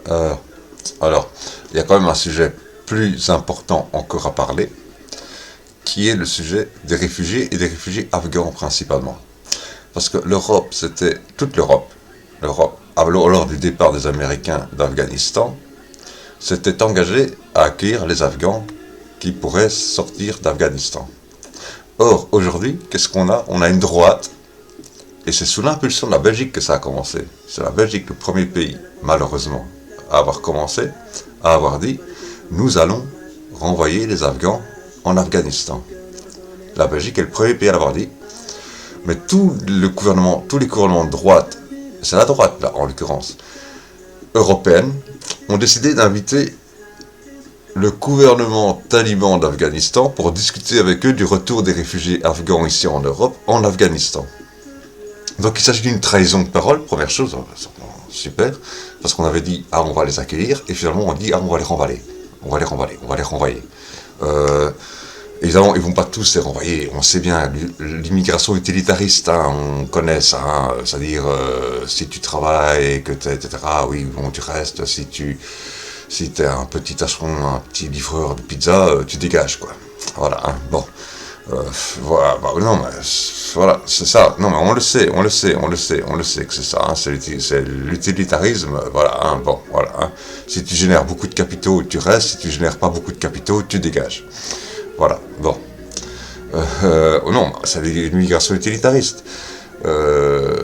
Euh, alors, il y a quand même un sujet plus important encore à parler, qui est le sujet des réfugiés et des réfugiés afghans principalement. Parce que l'Europe, c'était toute l'Europe, lors du départ des Américains d'Afghanistan, s'était engagée à accueillir les Afghans qui pourraient sortir d'Afghanistan. Or, aujourd'hui, qu'est-ce qu'on a? On a une droite, et c'est sous l'impulsion de la Belgique que ça a commencé. C'est la Belgique le premier pays, malheureusement, à avoir commencé, à avoir dit, nous allons renvoyer les Afghans en Afghanistan. La Belgique est le premier pays à l'avoir dit, mais tous les gouvernements de droite, c'est la droite là en l'occurrence, européenne, ont décidé d'inviter le gouvernement taliban d'Afghanistan pour discuter avec eux du retour des réfugiés afghans ici en Europe, en Afghanistan. Donc il s'agit d'une trahison de parole, première chose, super, parce qu'on avait dit, ah on va les accueillir, et finalement on dit, ah on va les renvoyer. On va les renvoyer. Évidemment, ils vont pas tous les renvoyer. On sait bien, l'immigration utilitariste, hein, on connaît ça. Hein, c'est-à-dire, si tu travailles, que etc., oui, bon, tu restes. Si t'es un petit tâcheron, un petit livreur de pizza, tu dégages, quoi. Voilà, hein, bon. Voilà, bah, non, mais voilà, c'est ça. Non, mais on le sait que c'est ça. Hein, c'est l'utilitarisme, voilà, hein, bon, voilà. Hein. Si tu génères beaucoup de capitaux, tu restes. Si tu génères pas beaucoup de capitaux, tu dégages. Voilà, bon. Non, c'est l'immigration utilitariste.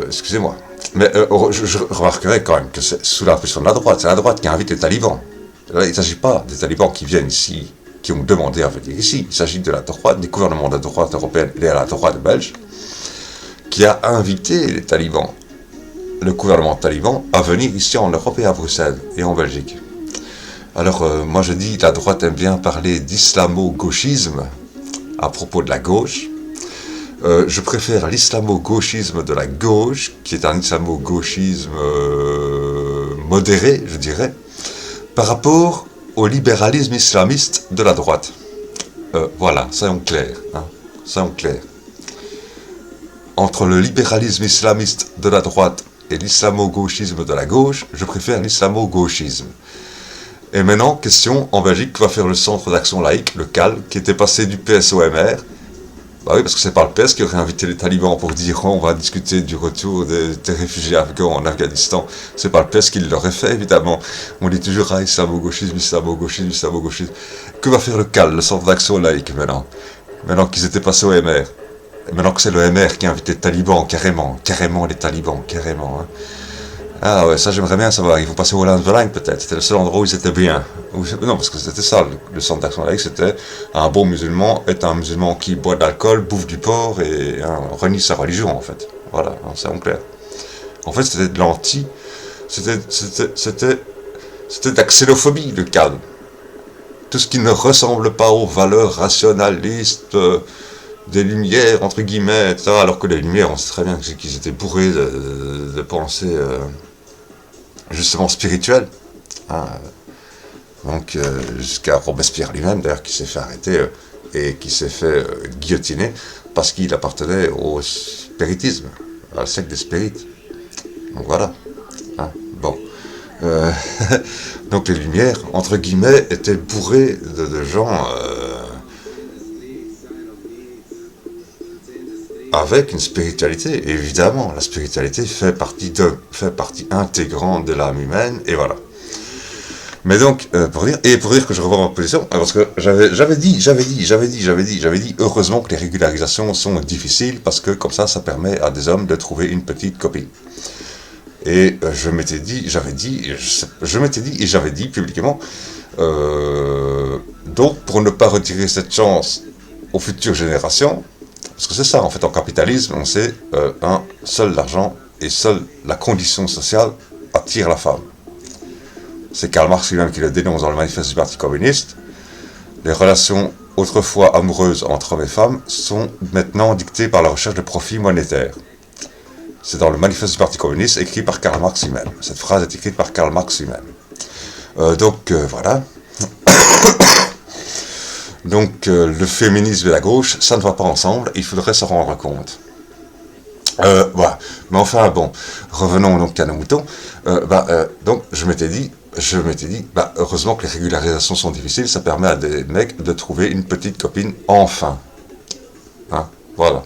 Excusez-moi. Mais je remarquerai quand même que c'est sous l'impulsion de la droite. C'est la droite qui invite les talibans. Là, il ne s'agit pas des talibans qui viennent ici, qui ont demandé à venir ici. Il s'agit de la droite, des gouvernements de la droite européenne et de la droite belge, qui a invité les talibans, le gouvernement taliban, à venir ici en Europe et à Bruxelles et en Belgique. Alors, moi je dis, la droite aime bien parler d'islamo-gauchisme à propos de la gauche. Je préfère l'islamo-gauchisme de la gauche, qui est un islamo-gauchisme modéré, je dirais, par rapport au libéralisme islamiste de la droite. Voilà, soyons clairs. Hein, soyons clairs. Entre le libéralisme islamiste de la droite et l'islamo-gauchisme de la gauche, je préfère l'islamo-gauchisme. Et maintenant, question, en Belgique, que va faire le Centre d'Action Laïque, le CAL, qui était passé du PS au MR. Bah oui, parce que c'est pas le PS qui aurait invité les talibans pour dire on va discuter du retour des réfugiés afghans en Afghanistan. C'est pas le PS qui l'aurait fait, évidemment. On dit toujours ah, islamo-gauchisme, islamo-gauchisme, islamo-gauchisme. Que va faire le CAL, le Centre d'Action Laïque, maintenant? Maintenant qu'ils étaient passés au MR. Et maintenant que c'est le MR qui a invité les talibans, carrément les talibans, carrément. Hein. Ah ouais, ça j'aimerais bien savoir. Ils vont passer au Hollande peut-être. C'était le seul endroit où ils étaient bien. Non, parce que c'était ça, le Centre d'Action Laïque, c'était un bon musulman est un musulman qui boit de l'alcool, bouffe du porc et hein, renie sa religion en fait. Voilà, hein, c'est en clair. En fait, c'était de l'anti. C'était de la xénophobie, le cadre. Tout ce qui ne ressemble pas aux valeurs rationalistes des Lumières, entre guillemets, etc. Alors que les Lumières, on sait très bien qu'ils étaient bourrés de pensées justement spirituelles. Hein. Donc, jusqu'à Robespierre lui-même, d'ailleurs, qui s'est fait arrêter et qui s'est fait guillotiner parce qu'il appartenait au spiritisme, à la secte des spirites. Donc voilà. Hein. Bon. Donc les Lumières, entre guillemets, étaient bourrées de gens avec une spiritualité. Et évidemment, la spiritualité fait partie intégrante de l'âme humaine, et voilà. Mais donc, pour dire que je revois ma position, parce que j'avais dit, heureusement que les régularisations sont difficiles, parce que comme ça permet à des hommes de trouver une petite copine. Et je m'étais dit, et j'avais dit publiquement, donc pour ne pas retirer cette chance aux futures générations, parce que c'est ça, en fait, en capitalisme, on sait, seul l'argent et seule la condition sociale attire la femme. C'est Karl Marx lui-même qui le dénonce dans le manifeste du Parti communiste. Les relations autrefois amoureuses entre hommes et femmes sont maintenant dictées par la recherche de profits monétaires. C'est dans le manifeste du Parti communiste, écrit par Karl Marx lui-même. Cette phrase est écrite par Karl Marx lui-même. Donc, voilà. Donc, le féminisme et la gauche, ça ne va pas ensemble, il faudrait s'en rendre compte. Voilà. Mais enfin, bon, revenons donc à nos moutons. Donc, je m'étais dit, je m'étais dit, bah, heureusement que les régularisations sont difficiles, ça permet à des mecs de trouver une petite copine enfin. Hein, voilà.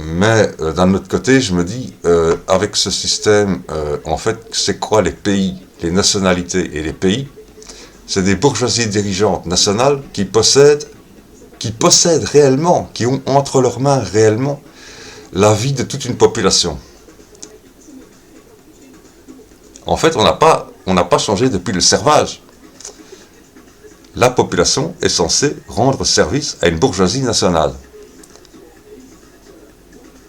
Mais d'un autre côté, je me dis, avec ce système, en fait, c'est quoi les pays, les nationalités et les pays? C'est des bourgeoisies dirigeantes nationales qui possèdent réellement, qui ont entre leurs mains réellement la vie de toute une population. En fait, on n'a pas changé depuis le servage. La population est censée rendre service à une bourgeoisie nationale.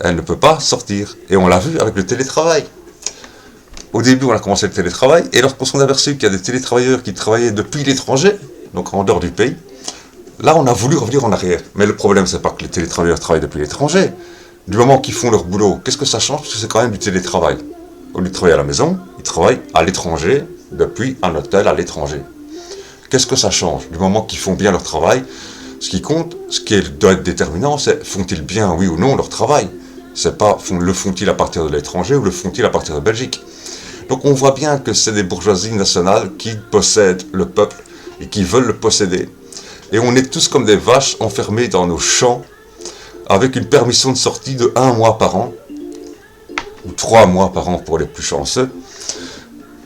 Elle ne peut pas sortir. Et on l'a vu avec le télétravail. Au début, on a commencé le télétravail, et lorsqu'on s'est aperçu qu'il y a des télétravailleurs qui travaillaient depuis l'étranger, donc en dehors du pays, là, on a voulu revenir en arrière. Mais le problème, c'est pas que les télétravailleurs travaillent depuis l'étranger. Du moment qu'ils font leur boulot, qu'est-ce que ça change? Parce que c'est quand même du télétravail. Au lieu de travailler à la maison, ils travaillent à l'étranger, depuis un hôtel à l'étranger. Qu'est-ce que ça change? Du moment qu'ils font bien leur travail, ce qui compte, ce qui doit être déterminant, c'est font-ils bien, oui ou non, leur travail? C'est pas, le font-ils à partir de l'étranger ou le font-ils à partir de Belgique? Donc on voit bien que c'est des bourgeoisies nationales qui possèdent le peuple et qui veulent le posséder. Et on est tous comme des vaches enfermées dans nos champs avec une permission de sortie de 1 mois par an, ou 3 mois par an pour les plus chanceux,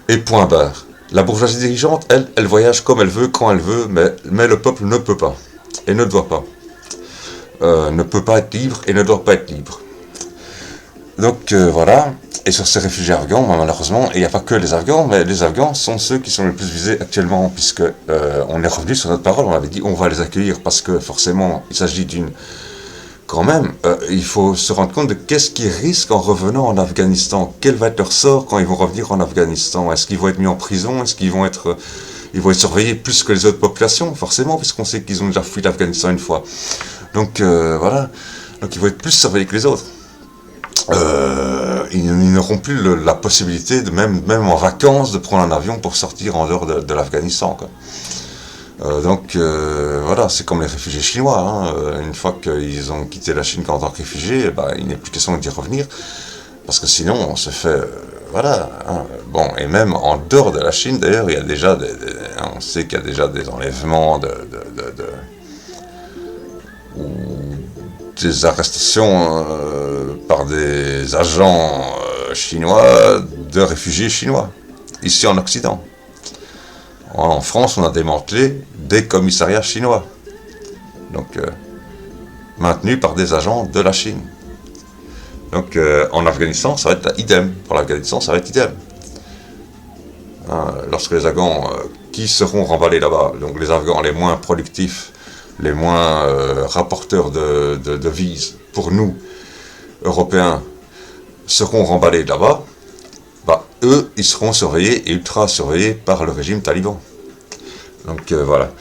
et point barre. La bourgeoisie dirigeante, elle voyage comme elle veut, quand elle veut, mais le peuple ne peut pas, et ne doit pas. Ne peut pas être libre et ne doit pas être libre. Donc voilà, et sur ces réfugiés afghans, malheureusement, il n'y a pas que les Afghans, mais les Afghans sont ceux qui sont les plus visés actuellement, puisque on est revenu sur notre parole, on avait dit on va les accueillir, parce que forcément, il s'agit d'une... Quand même, il faut se rendre compte de qu'est-ce qu'ils risquent en revenant en Afghanistan. Quel va être leur sort quand ils vont revenir en Afghanistan? Est-ce qu'ils vont être mis en prison? Est-ce qu'ils vont être... Ils vont être surveillés plus que les autres populations, forcément, puisqu'on sait qu'ils ont déjà fui l'Afghanistan une fois. Donc voilà, donc ils vont être plus surveillés que les autres. Ils n'auront plus la possibilité, même en vacances, de prendre un avion pour sortir en dehors de l'Afghanistan, quoi. Donc voilà, c'est comme les réfugiés chinois, hein. Une fois qu'ils ont quitté la Chine en tant que réfugiés, il n'est plus question d'y revenir, parce que sinon on se fait... voilà, hein. Bon, et même en dehors de la Chine, d'ailleurs, il y a déjà on sait qu'il y a déjà des enlèvements ou des arrestations par des agents chinois de réfugiés chinois, ici en Occident. En France, on a démantelé des commissariats chinois, donc maintenus par des agents de la Chine. Donc en Afghanistan, ça va être idem. Pour l'Afghanistan, ça va être idem. Lorsque les Afghans qui seront remballés là-bas, donc les Afghans les moins productifs, les moins rapporteurs de devises pour nous, Européens, seront remballés là-bas, eux, ils seront surveillés et ultra surveillés par le régime taliban. Donc voilà.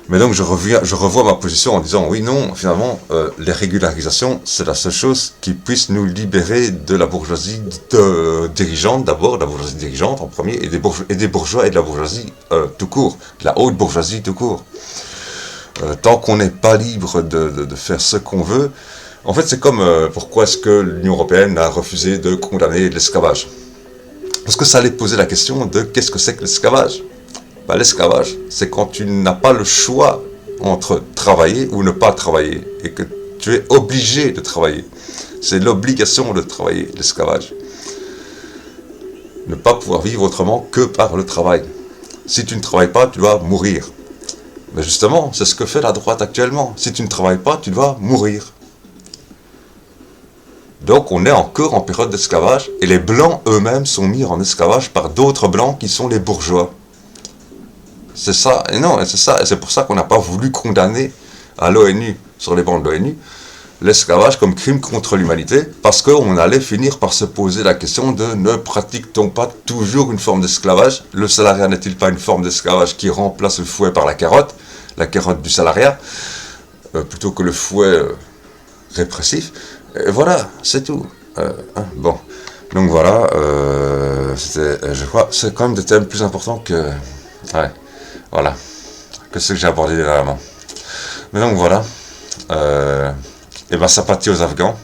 Mais donc je revois ma position en disant oui, non, finalement, les régularisations, c'est la seule chose qui puisse nous libérer de la bourgeoisie dirigeante, d'abord, la bourgeoisie dirigeante en premier, et des bourgeois et de la bourgeoisie tout court, de la haute bourgeoisie tout court. Tant qu'on n'est pas libre de faire ce qu'on veut, en fait c'est comme pourquoi est-ce que l'Union Européenne a refusé de condamner l'esclavage. Parce que ça allait poser la question de qu'est-ce que c'est que l'esclavage. L'esclavage, c'est quand tu n'as pas le choix entre travailler ou ne pas travailler, et que tu es obligé de travailler. C'est l'obligation de travailler, l'esclavage. Ne pas pouvoir vivre autrement que par le travail. Si tu ne travailles pas, tu dois mourir. Mais justement, c'est ce que fait la droite actuellement. Si tu ne travailles pas, tu dois mourir. Donc on est encore en période d'esclavage, et les blancs eux-mêmes sont mis en esclavage par d'autres blancs qui sont les bourgeois. C'est ça, et non, c'est ça, et c'est pour ça qu'on n'a pas voulu condamner à l'ONU, sur les bancs de l'ONU, l'esclavage comme crime contre l'humanité, parce qu'on allait finir par se poser la question de ne pratique-t-on pas toujours une forme d'esclavage? Le salariat n'est-il pas une forme d'esclavage qui remplace le fouet par la carotte du salariat, plutôt que le fouet répressif? Et voilà, c'est tout. Bon, donc voilà, je crois, c'est quand même des thèmes plus importants que... Ouais. Voilà, que ce que j'ai abordé dernièrement. Mais donc voilà, et sympathie aux Afghans.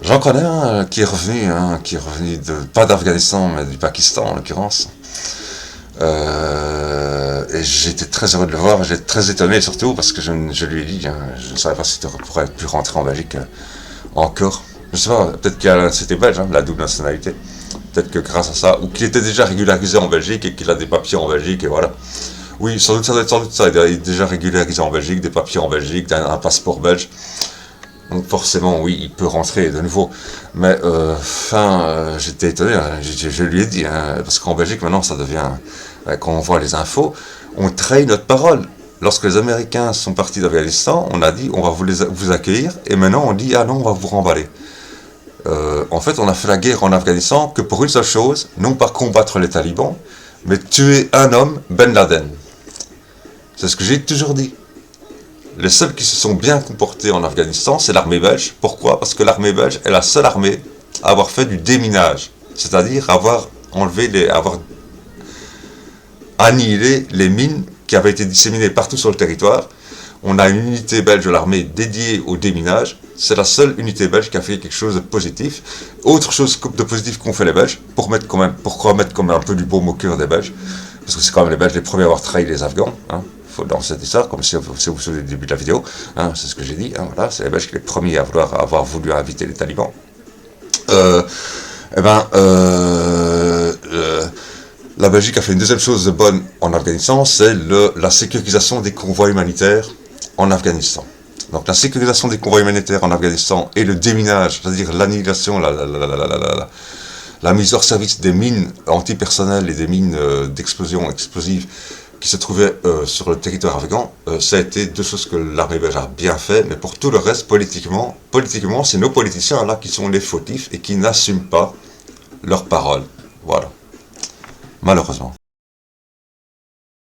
J'en connais un qui est revenu pas d'Afghanistan, mais du Pakistan en l'occurrence. Et j'étais très heureux de le voir, j'étais très étonné surtout parce que je lui ai dit, hein, je ne savais pas si tu pourrais plus rentrer en Belgique encore. Je sais pas, peut-être c'était belge, hein, la double nationalité. Peut-être que grâce à ça, ou qu'il était déjà régularisé en Belgique et qu'il a des papiers en Belgique et voilà. Oui, sans doute ça doit être sans doute ça. Il est déjà régularisé en Belgique, des papiers en Belgique, un passeport belge. Donc forcément, oui, il peut rentrer de nouveau. Mais j'étais étonné, hein, je lui ai dit, hein, parce qu'en Belgique maintenant ça devient, quand on voit les infos, on trahit notre parole. Lorsque les Américains sont partis d'Afghanistan, on a dit on va vous accueillir, et maintenant on dit ah non, on va vous remballer. En fait, on a fait la guerre en Afghanistan que pour une seule chose, non pas combattre les talibans, mais tuer un homme, Ben Laden. C'est ce que j'ai toujours dit. Les seuls qui se sont bien comportés en Afghanistan, c'est l'armée belge. Pourquoi? Parce que l'armée belge est la seule armée à avoir fait du déminage, c'est-à-dire avoir annihilé les mines qui avaient été disséminées partout sur le territoire. On a une unité belge de l'armée dédiée au déminage. C'est la seule unité belge qui a fait quelque chose de positif. Autre chose de positif qu'ont fait les Belges, pour remettre quand même un peu du baume au cœur des Belges, parce que c'est quand même les Belges les premiers à avoir trahi les Afghans, hein, dans cette histoire, comme si vous vous souvenez du début de la vidéo, hein, c'est ce que j'ai dit, hein, voilà, c'est les Belges les premiers à avoir voulu inviter les talibans. La Belgique a fait une deuxième chose de bonne en Afghanistan, c'est la sécurisation des convois humanitaires en Afghanistan. Donc la sécurisation des convois humanitaires en Afghanistan et le déminage, c'est-à-dire l'annihilation, la mise hors service des mines antipersonnelles et des mines d'explosion explosives qui se trouvaient sur le territoire afghan, ça a été deux choses que l'armée belge a bien fait, mais pour tout le reste, politiquement c'est nos politiciens là qui sont les fautifs et qui n'assument pas leurs paroles. Voilà. Malheureusement.